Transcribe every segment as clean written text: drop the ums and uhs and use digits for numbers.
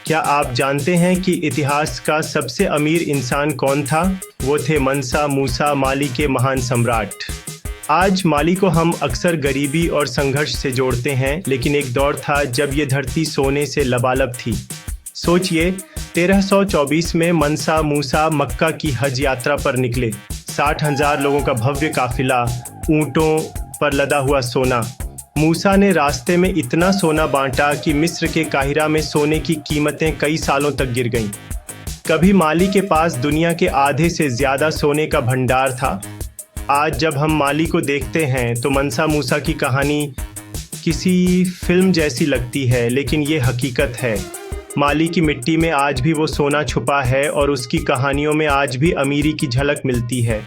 क्या आप जानते हैं कि इतिहास का सबसे अमीर इंसान कौन था? वो थे मंसा मूसा, माली के महान सम्राट। आज माली को हम अक्सर गरीबी और संघर्ष से जोड़ते हैं, लेकिन एक दौर था जब ये धरती सोने से लबालब थी। सोचिए, 1324 में मंसा मूसा मक्का की हज यात्रा पर निकले। 60,000 लोगों का भव्य काफिला, ऊंटों पर लदा हुआ सोना। मूसा ने रास्ते में इतना सोना बांटा कि मिस्र के काहिरा में सोने की कीमतें कई सालों तक गिर गईं। कभी माली के पास दुनिया के आधे से ज़्यादा सोने का भंडार था। आज जब हम माली को देखते हैं तो मंसा मूसा की कहानी किसी फिल्म जैसी लगती है, लेकिन ये हकीकत है। माली की मिट्टी में आज भी वो सोना छुपा है और उसकी कहानियों में आज भी अमीरी की झलक मिलती है।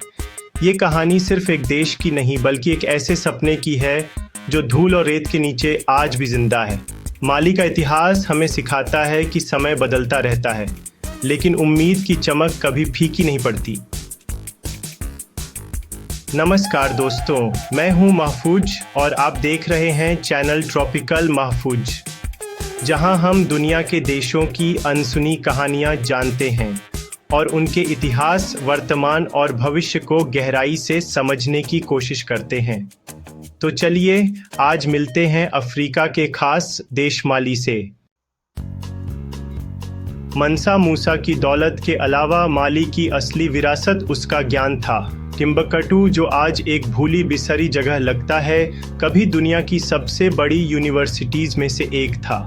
ये कहानी सिर्फ एक देश की नहीं, बल्कि एक ऐसे सपने की है जो धूल और रेत के नीचे आज भी जिंदा है। माली का इतिहास हमें सिखाता है कि समय बदलता रहता है, लेकिन उम्मीद की चमक कभी फीकी नहीं पड़ती। नमस्कार दोस्तों, मैं हूं महफूज और आप देख रहे हैं चैनल ट्रॉपिकल महफूज, जहां हम दुनिया के देशों की अनसुनी कहानियां जानते हैं और उनके इतिहास, वर्तमान और भविष्य को गहराई से समझने की कोशिश करते हैं। तो चलिए आज मिलते हैं अफ्रीका के खास देश माली से। मंसा मूसा की दौलत के अलावा माली की असली विरासत उसका ज्ञान था। टिम्बकटू, जो आज एक भूली बिसरी जगह लगता है, कभी दुनिया की सबसे बड़ी यूनिवर्सिटीज में से एक था।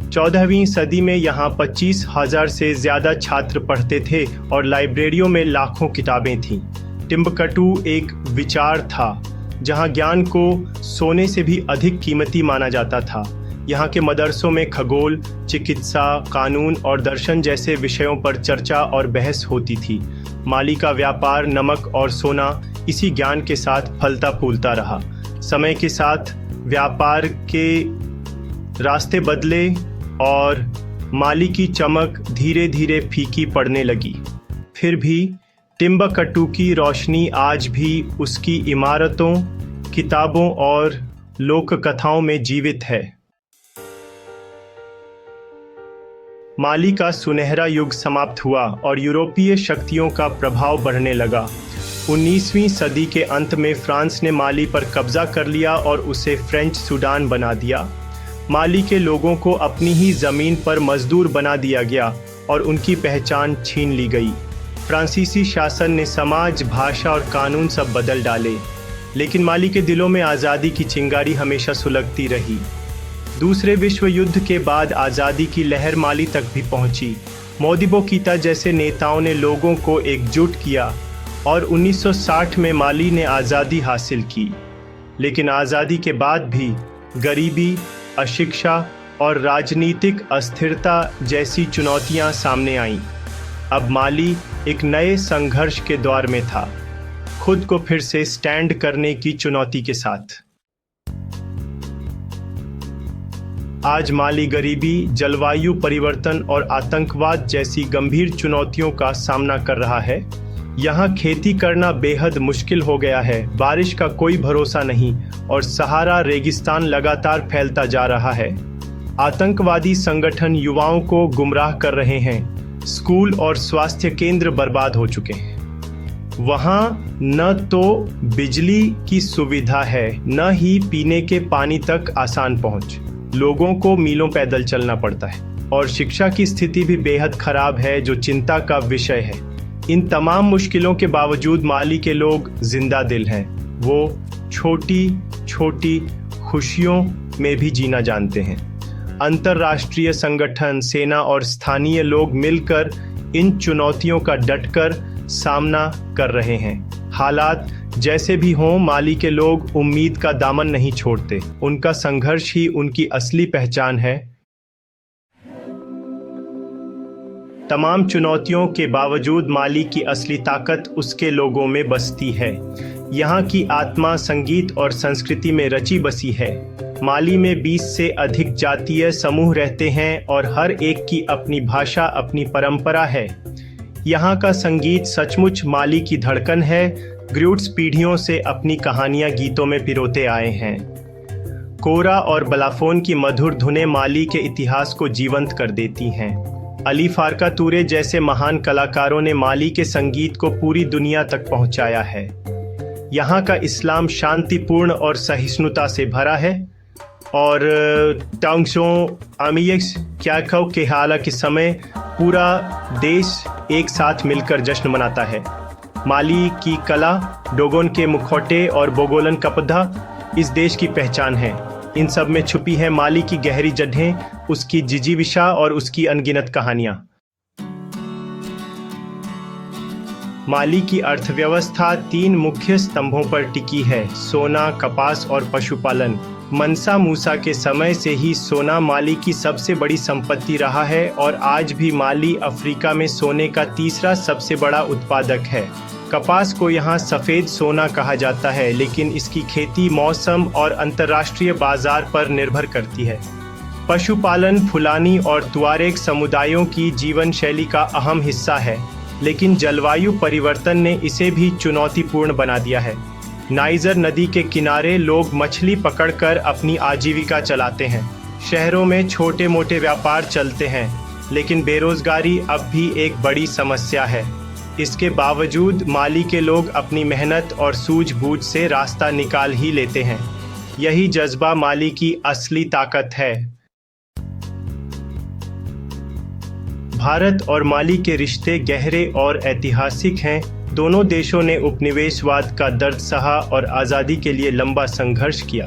14वीं सदी में यहाँ 25,000 से ज़्यादा छात्र पढ़ते थे और लाइब्रेरियों में लाखों किताबें थीं। टिम्बकटू एक विचार था जहाँ ज्ञान को सोने से भी अधिक कीमती माना जाता था। यहाँ के मदरसों में खगोल, चिकित्सा, कानून और दर्शन जैसे विषयों पर चर्चा और बहस होती थी। माली का व्यापार नमक और सोना इसी ज्ञान के साथ फलता फूलता रहा। समय के साथ व्यापार के रास्ते बदले और माली की चमक धीरे धीरे फीकी पड़ने लगी। फिर भी टिम्बकटू की रोशनी आज भी उसकी इमारतों, किताबों और लोक कथाओं में जीवित है। माली का सुनहरा युग समाप्त हुआ और यूरोपीय शक्तियों का प्रभाव बढ़ने लगा। 19वीं सदी के अंत में फ्रांस ने माली पर कब्जा कर लिया और उसे फ्रेंच सूडान बना दिया। माली के लोगों को अपनी ही ज़मीन पर मजदूर बना दिया गया और उनकी पहचान छीन ली गई। फ्रांसीसी शासन ने समाज, भाषा और कानून सब बदल डाले, लेकिन माली के दिलों में आज़ादी की चिंगारी हमेशा सुलगती रही। दूसरे विश्व युद्ध के बाद आज़ादी की लहर माली तक भी पहुंची। मोदिबो कीता जैसे नेताओं ने लोगों को एकजुट किया और 1960 में माली ने आज़ादी हासिल की। लेकिन आज़ादी के बाद भी गरीबी, अशिक्षा और राजनीतिक अस्थिरता जैसी चुनौतियां सामने आईं। अब माली एक नए संघर्ष के दौर में था, खुद को फिर से स्टैंड करने की चुनौती के साथ। आज माली गरीबी, जलवायु परिवर्तन और आतंकवाद जैसी गंभीर चुनौतियों का सामना कर रहा है। यहाँ खेती करना बेहद मुश्किल हो गया है, बारिश का कोई भरोसा नहीं और सहारा रेगिस्तान लगातार फैलता जा रहा है। आतंकवादी संगठन युवाओं को गुमराह कर रहे हैं। स्कूल और स्वास्थ्य केंद्र बर्बाद हो चुके हैं। वहाँ न तो बिजली की सुविधा है, न ही पीने के पानी तक आसान पहुँच। लोगों को मीलों पैदल चलना पड़ता है और शिक्षा की स्थिति भी बेहद खराब है, जो चिंता का विषय है। इन तमाम मुश्किलों के बावजूद माली के लोग जिंदा दिल हैं। वो छोटी छोटी खुशियों में भी जीना जानते हैं। अंतर्राष्ट्रीय संगठन, सेना और स्थानीय लोग मिलकर इन चुनौतियों का डटकर सामना कर रहे हैं। हालात जैसे भी हों, माली के लोग उम्मीद का दामन नहीं छोड़ते। उनका संघर्ष ही उनकी असली पहचान है। तमाम चुनौतियों के बावजूद माली की असली ताकत उसके लोगों में बसती है। यहाँ की आत्मा संगीत और संस्कृति में रची बसी है। माली में 20 से अधिक जातीय समूह रहते हैं और हर एक की अपनी भाषा, अपनी परंपरा है। यहाँ का संगीत सचमुच माली की धड़कन है। ग्रूट्स पीढ़ियों से अपनी कहानियाँ गीतों में पिरोते आए हैं। कोरा और बलाफोन की मधुर धुनें माली के इतिहास को जीवंत कर देती हैं। अली फारका टूरे जैसे महान कलाकारों ने माली के संगीत को पूरी दुनिया तक पहुंचाया है। यहाँ का इस्लाम शांतिपूर्ण और सहिष्णुता से भरा है और टांगसो आमियस क्याखो के हाला के समय पूरा देश एक साथ मिलकर जश्न मनाता है। माली की कला, डोगोन के मुखौटे और बोगोलन कपड़ा इस देश की पहचान है। इन सब में छुपी है माली की गहरी जड़ें, उसकी जिजीविशा और उसकी अनगिनत कहानियां। माली की अर्थव्यवस्था 3 मुख्य स्तंभों पर टिकी है: सोना, कपास और पशुपालन। मनसा मूसा के समय से ही सोना माली की सबसे बड़ी संपत्ति रहा है और आज भी माली अफ्रीका में सोने का तीसरा सबसे बड़ा उत्पादक है। कपास को यहाँ सफ़ेद सोना कहा जाता है, लेकिन इसकी खेती मौसम और अंतर्राष्ट्रीय बाजार पर निर्भर करती है। पशुपालन फुलानी और तुआरेग समुदायों की जीवन शैली का अहम हिस्सा है, लेकिन जलवायु परिवर्तन ने इसे भी चुनौतीपूर्ण बना दिया है। नाइजर नदी के किनारे लोग मछली पकड़कर अपनी आजीविका चलाते हैं। शहरों में छोटे मोटे व्यापार चलते हैं, लेकिन बेरोजगारी अब भी एक बड़ी समस्या है। इसके बावजूद माली के लोग अपनी मेहनत और सूझबूझ से रास्ता निकाल ही लेते हैं। यही जज्बा माली की असली ताकत है। भारत और माली के रिश्ते गहरे और ऐतिहासिक हैं। दोनों देशों ने उपनिवेशवाद का दर्द सहा और आज़ादी के लिए लंबा संघर्ष किया।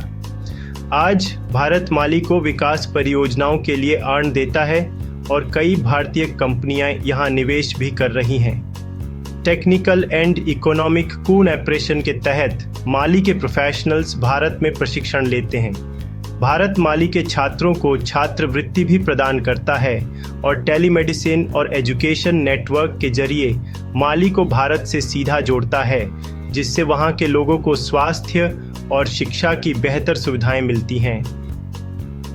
आज भारत माली को विकास परियोजनाओं के लिए ऋण देता है और कई भारतीय कंपनियां यहां निवेश भी कर रही हैं। टेक्निकल एंड इकोनॉमिक कोऑपरेशन के तहत माली के प्रोफेशनल्स भारत में प्रशिक्षण लेते हैं। भारत माली के छात्रों को छात्रवृत्ति भी प्रदान करता है और टेलीमेडिसिन और एजुकेशन नेटवर्क के जरिए माली को भारत से सीधा जोड़ता है, जिससे वहां के लोगों को स्वास्थ्य और शिक्षा की बेहतर सुविधाएं मिलती हैं।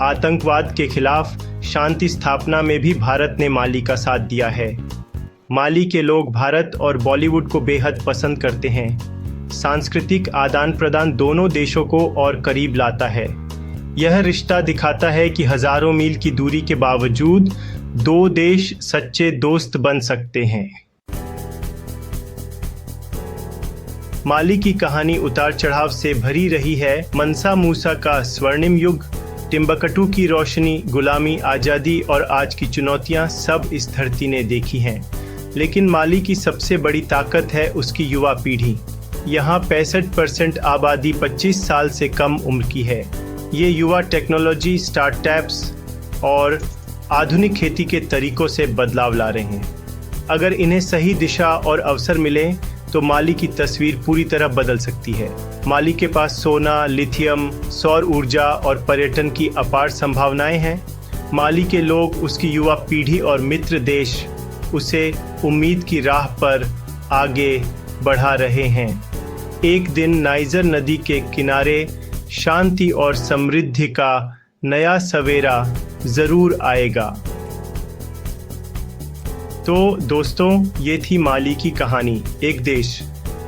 आतंकवाद के खिलाफ शांति स्थापना में भी भारत ने माली का साथ दिया है। माली के लोग भारत और बॉलीवुड को बेहद पसंद करते हैं। सांस्कृतिक आदान प्रदान दोनों देशों को और करीब लाता है। यह रिश्ता दिखाता है कि हजारों मील की दूरी के बावजूद दो देश सच्चे दोस्त बन सकते हैं। माली की कहानी उतार चढ़ाव से भरी रही है। मनसा मूसा का स्वर्णिम युग, टिम्बकटू की रोशनी, गुलामी, आज़ादी और आज की चुनौतियां सब इस धरती ने देखी हैं। लेकिन माली की सबसे बड़ी ताकत है उसकी युवा पीढ़ी। यहाँ 65% आबादी 25 साल से कम उम्र की है। ये युवा टेक्नोलॉजी, स्टार्टअप्स और आधुनिक खेती के तरीकों से बदलाव ला रहे हैं। अगर इन्हें सही दिशा और अवसर मिले तो माली की तस्वीर पूरी तरह बदल सकती है। माली के पास सोना, लिथियम, सौर ऊर्जा और पर्यटन की अपार संभावनाएं हैं। माली के लोग, उसकी युवा पीढ़ी और मित्र देश उसे उम्मीद की राह पर आगे बढ़ा रहे हैं। एक दिन नाइजर नदी के किनारे शांति और समृद्धि का नया सवेरा जरूर आएगा। तो दोस्तों, ये थी माली की कहानी। एक देश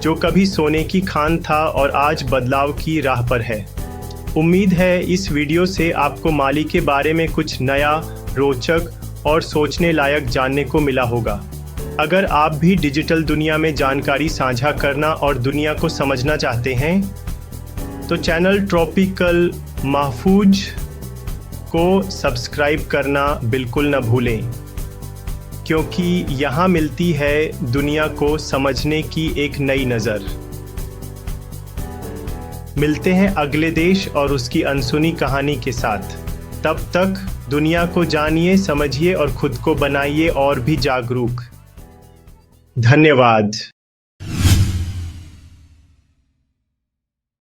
जो कभी सोने की खान था और आज बदलाव की राह पर है। उम्मीद है इस वीडियो से आपको माली के बारे में कुछ नया, रोचक और सोचने लायक जानने को मिला होगा। अगर आप भी डिजिटल दुनिया में जानकारी साझा करना और दुनिया को समझना चाहते हैं तो चैनल ट्रॉपिकल महफूज को सब्सक्राइब करना बिल्कुल न भूलें, क्योंकि यहाँ मिलती है दुनिया को समझने की एक नई नज़र। मिलते हैं अगले देश और उसकी अनसुनी कहानी के साथ। तब तक दुनिया को जानिए, समझिए और खुद को बनाइए और भी जागरूक। धन्यवाद।